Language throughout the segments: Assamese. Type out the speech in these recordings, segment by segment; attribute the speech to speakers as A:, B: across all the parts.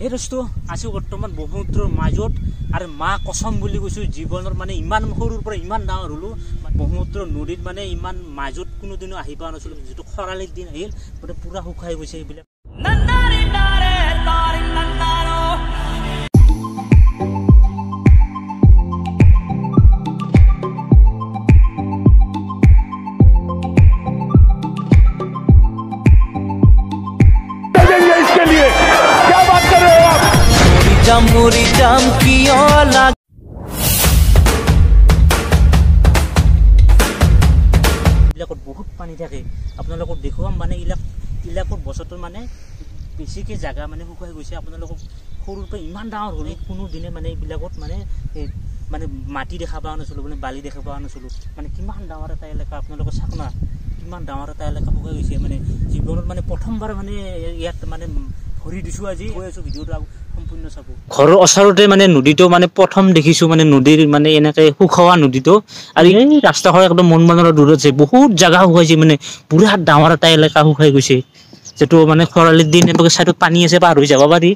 A: এই দোস্তো আছো বৰ্তমান ব্ৰহ্মপুত্ৰৰ মাজত আৰু মা কসম বুলি কৈছো জীৱনৰ মানে ইমান সৰুৰ পৰা ইমান ডাঙৰ হলো ব্ৰহ্মপুত্ৰৰ নদীত মানে ইমান মাজত কোনো দিনো আহি পোৱা নাছিলো যেটো খৰালিৰ দিন আহিল মানে পুৰা শুকাই গৈছে এইবিলাক
B: मुरी जाम कियों लाग
A: इलाकोत बहुत पानी থাকে আপোনালোকক দেখুৱাম মানে ইলাকত বছৰটো মানে বেছিকে জায়গা মানে শুকাই গৈছে আপোনালোকক সৰুৰ পৰা ইমান ডাঙৰ হ'ল কোনো দিনে মানে ইলাকত মানে মাটি দেখা পোৱা নাছিলো মানে বালি দেখা পোৱা নাছিলো মানে কিমান ডাঙৰ এটা এলেকা আপোনালোকক চাকনা কিমান ডাঙৰ এটা এলেকা শুকাই গৈছে মানে জীৱনত মানে প্ৰথমবাৰ মানে ইয়াত মানে ভৰি দিছো আজি কৈ আছো ভিডিওটো সম্পূৰ্ণ চাব ঘৰৰ ওচৰতে মানে নদীটো মানে প্ৰথম দেখিছো মানে নদীৰ মানে এনেকে শুখোৱা নদীটো আৰু এই ৰাস্তাখন একদম মনমনৰ দূৰত আছে বহুত জায়গা শুকাইছে মানে পুৰা ডাঙৰ এটা এলেকা শুকাই গৈছে যেটো মানে খৰালিৰ দিন এনেকে সাইডত পানী আছে পাৰ হৈ যাব পাৰি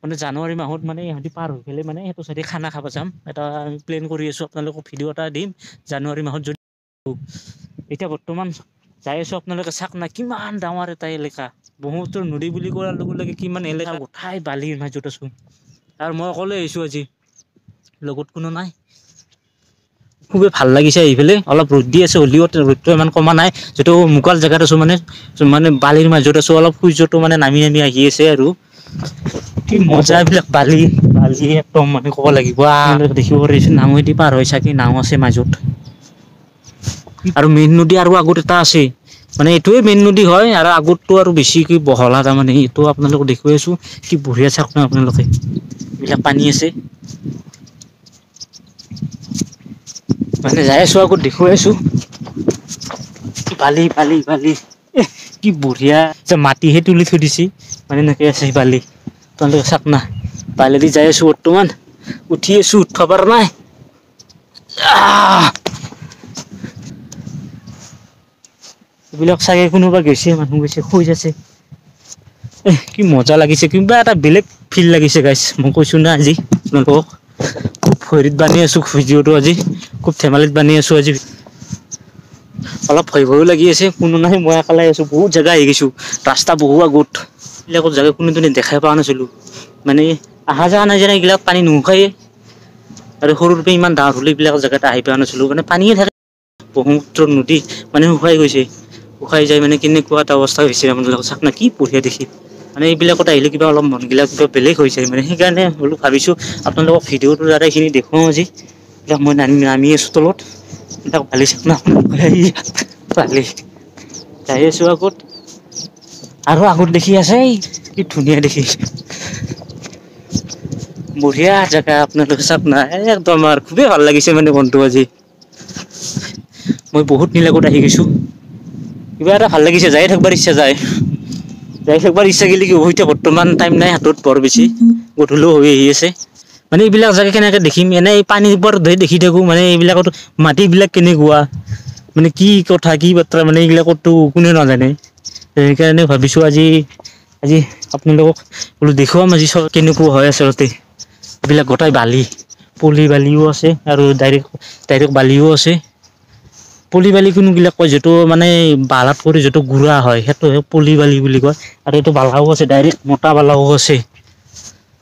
A: মানে জানুৱাৰী মাহত মানে ইহঁতি পাৰ হৈ গেলে মানে হেতু সাইডে খানা খাব যাম এটা প্লেন কৰি আছো আপোনালোকক ভিডিও এটা দিম জানুৱাৰী মাহত যদি এটা বৰ্তমান যাই আছো আপোনালোকে চাক না কিমান ডাঙৰ এটা এলেকা ব্ৰহ্মপুত্ৰৰ নদী বুলি কোৱাৰ লগে লগে কিমান এলেকা গোটাই বালিৰ মাজত আছো আৰু মই অকলে আহিছো আজি লগত কোনো নাই খুবেই ভাল লাগিছে এইফালে অলপ ৰ'দ দি আছে হলিও ৰ'দটো ইমান কমা নাই যেটো মুকাল জায়গাত আছো মানে বালিৰ মাজত আছো অলপ সূৰ্যটো মানে নামি আহি আছে আৰু কি মজা এইবিলাক বালি একদম মানে ক'ব লাগিব দেখিব পাৰিছে নাওৱেদি পাৰ হৈ চাকি নাও আছে মাজত আৰু মেইন নদী আৰু আগত এটা আছে মানে এটোৱে মেইন নদী হয় আৰু আগতটো আৰু বেছি কি বহলা তাৰ মানে এটো আপোনালোকক দেখুৱাই আছো কি বঢ়িয়া চাক না আপোনালোকে এইবিলাক পানী আছে মানে যাই আছো আগত দেখুৱাই আছো বালি কি বঢ়িয়া যে মাটিহে তুলি থৈ দিছি মানে এনেকে আছে বালি আপোনালোকে চাক না বালিদি যাই আছো বৰ্তমান উঠি আছো উঠবা পৰা নাই এইবিলাক চাগে কোনোবা গৈছে মানুহ গৈছে শুই আছে কি মজা লাগিছে কিবা এটা বেলেগ ফিল লাগিছে গাইস মই কৈছো না আজি আপোনালোকক খুব ভৰিত বানি আছো ভিডিওটো আজি খুব ধেমালিত বানি আছো আজি অলপ ভয়ও লাগি আছে কোনো নাই মই একালাই আছো বহুত জায়গা আহি গৈছো ৰাস্তা বহু আগত এইবিলাকৰ জায়গা কোনো দিনে দেখাই পোৱা নাছিলো মানে আহা যোৱা নাই যেনে এইবিলাক পানী নুখায়ে আৰু সৰুৰ পৰা ইমান ডাঙৰ হলে এইবিলাক জায়গাত আহি পোৱা নাছিলো মানে পানীয়ে থাকে ব্ৰহ্মপুত্ৰৰ নদী মানে শুকাই গৈছে শুকাই যায় মানে কেনেকুৱা এটা অৱস্থা হৈছে আপোনালোকক চাক না কি বঢ়িয়া দেখি মানে এইবিলাকত আহিলে কিবা অলপ মনবিলাক কিবা বেলেগ হৈ যায় মানে সেইকাৰণে বোলো ভাবিছো আপোনালোকক ভিডিওটোৰ দ্বাৰা এইখিনি দেখুৱাও আজি এতিয়া মই নামি আছো তলত তাক ভালি চাক না ভালি যাই আছো আগত আৰু আগত দেখি আছে কি ধুনীয়া দেখি বঢ়িয়া জায়গা আপোনালোকে চাক না একদম আৰু খুবেই ভাল লাগিছে মানে মনটো আজি মই বহুত নিলাকত আহি গৈছো কিবা এটা ভাল লাগিছে যাই থাকবাৰ ইচ্ছা যায় গেলি কি হইতে বৰ্তমান টাইম নাই হাতত বৰ বেছি গধুলো হৈ আহি আছে মানে এইবিলাক জায়গা কেনেকে দেখিম এনে এই পানীৰ ওপৰত দেখি থাকো মানে এইবিলাকত মাটিবিলাক কেনেকুৱা মানে কি কথা কি বাৰ্তা মানে এইবিলাকতো কোনে নাজানে সেইকাৰণে ভাবিছো আজি আপোনালোকক বোলো দেখুৱাম আজি সব কেনেকুৱা হয় আচলতে এইবিলাক গোটাই পলি বালিও আছে আৰু ডাইৰেক্ট বালিও আছে পলি বালি কোনবিলাক কয় যেটো মানে বালাত কৰি যেটো গুড়া হয় সেইটো পলি বালি বুলি কয় আৰু এইটো বালাও আছে ডাইৰেক্ট মোটা বালাও আছে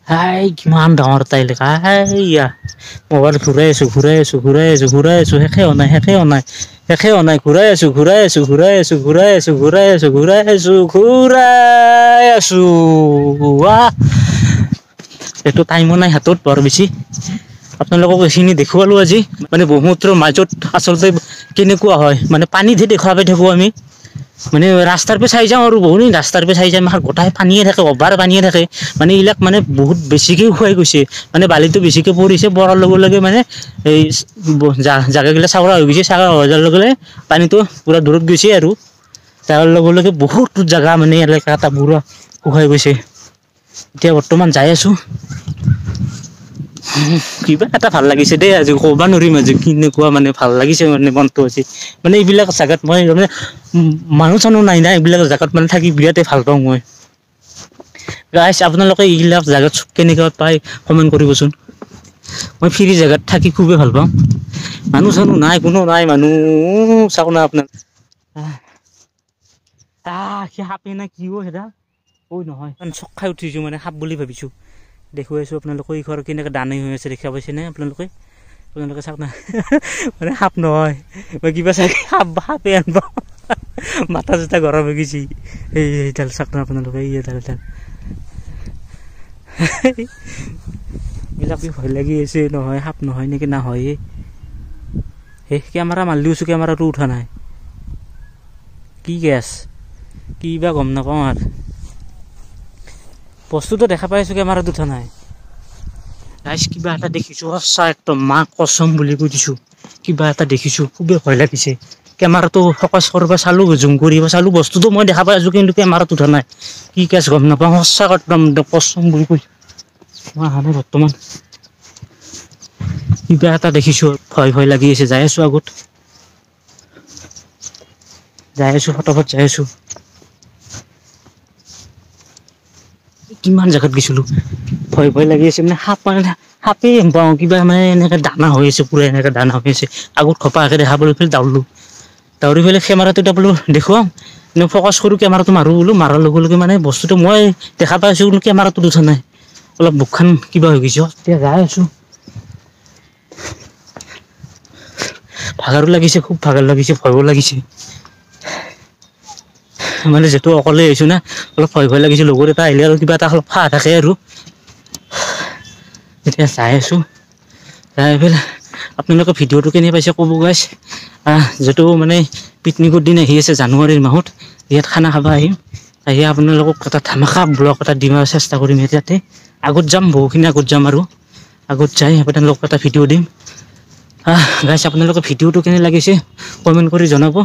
A: হাই কিমান ডাঙৰ এটা এলেকা হাইয়া মোবাইল ঘূৰাই আছো শেষে নাই ঘূৰাই আছো এইটো টাইমো নাই হাতত বৰ বেছি আপোনালোকক এইখিনি দেখুৱালো আজি মানে ব্ৰহ্মপুত্ৰৰ মাজত আচলতে কেনেকুৱা হয় মানে পানীতে দেখা পাই থাকো আমি মানে ৰাস্তাৰ পে চাই যাওঁ আৰু বহুত ৰাস্তাৰ পে চাই যাম গোটাই পানীয়ে থাকে অভাৰ পানীয়ে থাকে মানে এইবিলাক মানে বহুত বেছিকে শুকাই গৈছে মানে বালিটো বেছিকে পৰিছে পৰাৰ লগে লগে মানে এই জায়গাগিলা চাওৰা হৈ গৈছে চাওৰা হৈ যোৱাৰ লগে লগে পানীটো পুৰা দূৰত গৈছে আৰু তাৰ লগে লগে বহুত জায়গা মানে এলেকা এটা পুৰা শুকাই গৈছে এতিয়া বৰ্তমান যাই আছো কিবা এটা ভাল লাগিছে দেই আজি ক'বা নোৱাৰিম আজি কেনেকুৱা মানে ভাল লাগিছে মানে মনটো আজি মানে এইবিলাক জায়গাত মই মানে মানুহ চানুহ নাই এইবিলাক জায়গাত মানে থাকি বিৰাটেই ভাল পাওঁ মই গাইছ আপোনালোকে এইবিলাক জেগাত কেনেকৈ পায় কমেণ্ট কৰিবচোন। মই ফ্ৰী জেগাত থাকি খুবেই ভাল পাওঁ। মানুহ চানুহ নাই, কোনো নাই মানুহ। চাওক না আপোনাৰ সি সাপে নে কি সেটা ঐ নহয় চক খাই উঠিছোঁ মানে সাপ বুলি ভাবিছোঁ। দেখুৱাইছোঁ আপোনালোকে এই ঘৰ কেনেকৈ দানী হৈ আছে দেখা পাইছেনে আপোনালোকে চাওক না মানে সাপ নহয় মই কিবা চাই সাপে আনব মাথা চাথা গৰম হৈ গৈছে। এইডাল চাওক না আপোনালোকে এইডাল এইবিলাক ভয় লাগি আছে। নহয় সাপ নহয় নেকি নহয় কেমেৰা মাৰি দিছোঁ, কেমেৰাটো উঠা নাই কি গেছ কি বা গম নাপাওঁ। আৰু বস্তুটো দেখা পাই আছোঁ, কেমেৰাটো উঠা নাই। গাইছ কিবা এটা দেখিছোঁ সঁচা একদম মা কচম বুলি কৈ দিছোঁ। কিবা এটা দেখিছোঁ খুবেই ভয় লাগিছে। কেমেৰাটো ফকাচ কৰিব চালোঁ, জুম কৰিব চালোঁ, বস্তুটো মই দেখা পাই আছোঁ কিন্তু কেমেৰাটো উঠা নাই। কি কেছ গম নাপাওঁ, সঁচা একদম কচম বুলি কৈছোঁ। মই অহা নাই বৰ্তমান। কিবা এটা দেখিছোঁ, ভয় লাগি আছে। যাই আছোঁ আগত, যাই আছোঁ ফটাফট যাই আছোঁ। কিমান জেগাত গৈছিলোঁ, ভয় লাগি আছে মানে সাপ মানে সাপেই পাওঁ কিবা মানে এনেকৈ দানা হৈ আছে, পুৰা এনেকৈ দানা হৈ আছে। আগত ঘপাকৈ দেখা পালোঁ, দাউৰি পেলাই কেমেৰাটো এতিয়া বোলো দেখুৱাওঁ ফকাচ কৰোঁ, কেমেৰাটো মাৰোঁ বোলো। মাৰাৰ লগে লগে মানে বস্তুটো মই দেখা পাই আছোঁ কিন্তু কেমেৰাটো উঠা নাই। অলপ বুকখন কিবা হৈ গৈছে। এতিয়া যাই আছোঁ, ভাগৰো লাগিছে, খুব ভাগৰ লাগিছে, ভয়ো লাগিছে। মানে যিহেতু অকলে আহিছোঁ না, অলপ ভয় লাগিছে। লগৰ এটা আহিলে আৰু কিবা এটা অলপ সাহ থাকে আৰু। এতিয়া যাই আছোঁ, যাই পেলাই আপোনালোকে ভিডিঅ'টো কেনে পাইছে ক'ব গাইছ। যিহেতু মানে পিকনিকৰ দিন আহি আছে জানুৱাৰীৰ মাহত, ইয়াত খানা খাব আহিম। আহি আপোনালোকক এটা ধামাকা ব্লগ এটা দিবৰ চেষ্টা কৰিম। ইয়াতে আগত যাম, বহুখিনি আগত যাম আৰু আগত যাই আপোনালোকক এটা ভিডিঅ' দিম। গাইছ আপোনালোকে ভিডিঅ'টো কেনে লাগিছে কমেণ্ট কৰি জনাব।